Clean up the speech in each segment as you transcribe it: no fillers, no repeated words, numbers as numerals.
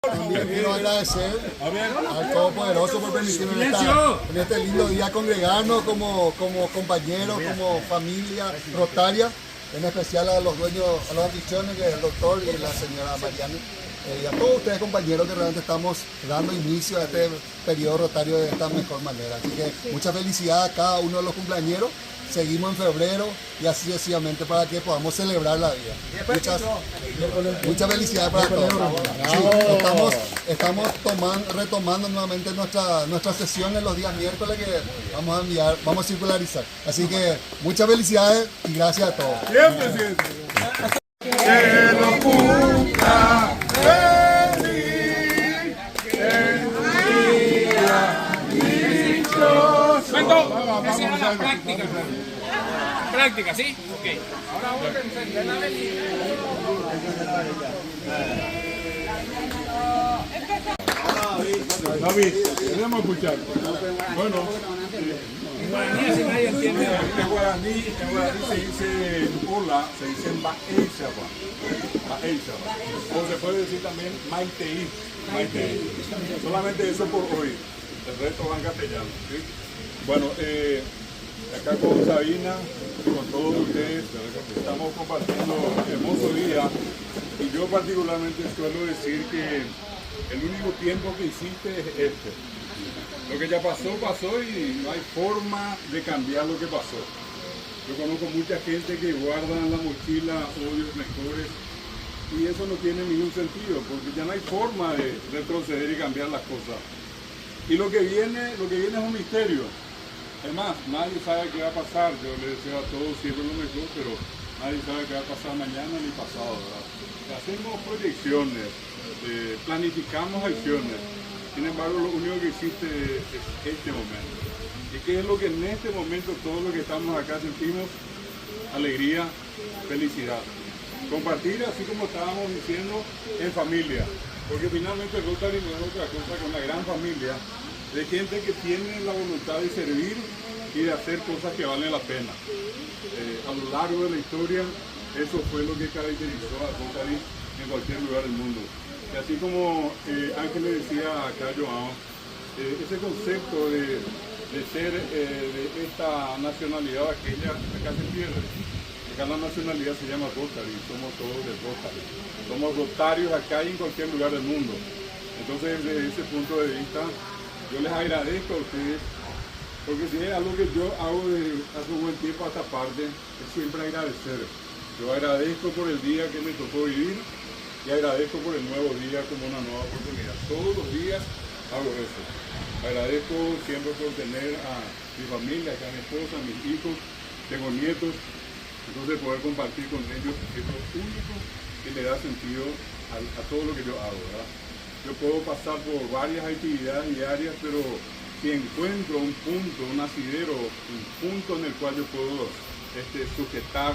También quiero agradecer al Todopoderoso por permitirme en este lindo día congregarnos como compañeros, como familia rotaria, en especial a los dueños, a los anfitriones, que es el doctor y la señora Mariana, y a todos ustedes compañeros que realmente estamos dando inicio a este periodo rotario de esta mejor manera. Así que mucha felicidad a cada uno de los cumpleañeros. Seguimos en febrero y así sucesivamente para que podamos celebrar la vida. Muchas felicidades para todos. Sí, estamos retomando nuevamente nuestras sesiones los días miércoles que vamos a circularizar. Así que muchas felicidades y gracias a todos. Bien, presidente. Que lo cumpla feliz en tu día dichoso. Esa era la práctica. Práctica, ¿sí? Ok. Ahora vamos a encender la velita. David, queremos escuchar. Bueno, En guaraní, así nadie entiende. en guaraní se dice hola, se dice Baeixaba. O se puede decir también Maitei. Solamente eso por hoy. El resto va en castellano. ¿Sí? Bueno, acá con Sabina, con todos ustedes, estamos compartiendo un hermoso día. Y yo particularmente suelo decir que el único tiempo que hiciste es este. Lo que ya pasó, pasó y no hay forma de cambiar lo que pasó. Yo conozco mucha gente que guarda en la mochila odios, rencores, y eso no tiene ningún sentido, porque ya no hay forma de retroceder y cambiar las cosas. Y lo que viene es un misterio. Además, nadie sabe qué va a pasar. Yo le deseo a todos siempre lo mejor, pero nadie sabe qué va a pasar mañana ni pasado, ¿verdad? Hacemos proyecciones, planificamos acciones. Sin embargo, lo único que existe es este momento. ¿Y qué es lo que en este momento todos los que estamos acá sentimos? Alegría, felicidad. Compartir, así como estábamos diciendo, en familia. Porque finalmente Rotary no es otra cosa que una gran familia de gente que tiene la voluntad de servir y de hacer cosas que valen la pena. A lo largo de la historia, eso fue lo que caracterizó a Rotary en cualquier lugar del mundo. Y así como Ángel le decía a Joao, ese concepto de ser de esta nacionalidad o aquella, acá se pierde. Acá la nacionalidad se llama Rotary, somos todos de Rotary. Somos rotarios acá y en cualquier lugar del mundo. Entonces, desde ese punto de vista, yo les agradezco a ustedes, porque si es algo que yo hago hace un buen tiempo a esta parte, es siempre agradecer. Yo agradezco por el día que me tocó vivir y agradezco por el nuevo día como una nueva oportunidad. Todos los días hago eso. Agradezco siempre por tener a mi familia, a mi esposa, a mis hijos, tengo nietos, entonces poder compartir con ellos es lo único que le da sentido a todo lo que yo hago, ¿verdad? Yo puedo pasar por varias actividades diarias, pero si encuentro un punto, un asidero, un punto en el cual yo puedo sujetar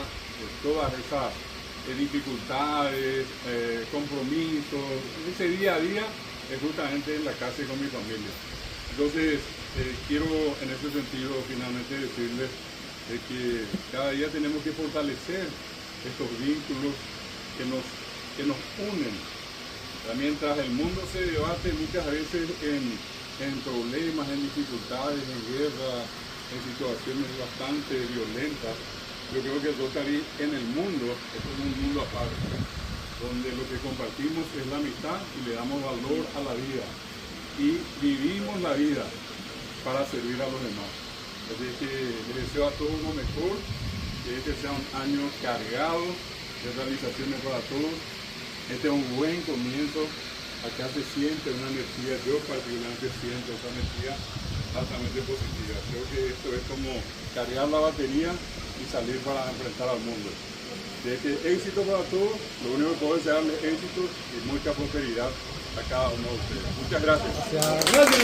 todas esas dificultades, compromisos, ese día a día es justamente en la casa y con mi familia. Entonces, quiero en ese sentido finalmente decirles que cada día tenemos que fortalecer estos vínculos que nos unen. Mientras el mundo se debate muchas veces en problemas, en dificultades, en guerra, en situaciones bastante violentas, yo creo que el Rotary en el mundo es como un mundo aparte, donde lo que compartimos es la amistad y le damos valor a la vida y vivimos la vida para servir a los demás. Así que les deseo a todos lo mejor, que este sea un año cargado de realizaciones para todos. Este es un buen comienzo. Acá se siente una energía, yo particularmente siento esa energía altamente positiva. Creo que esto es como cargar la batería y salir para enfrentar al mundo. Así que éxito para todos. Lo único que puedo desearles éxito y mucha prosperidad a cada uno de ustedes. Muchas gracias. Gracias.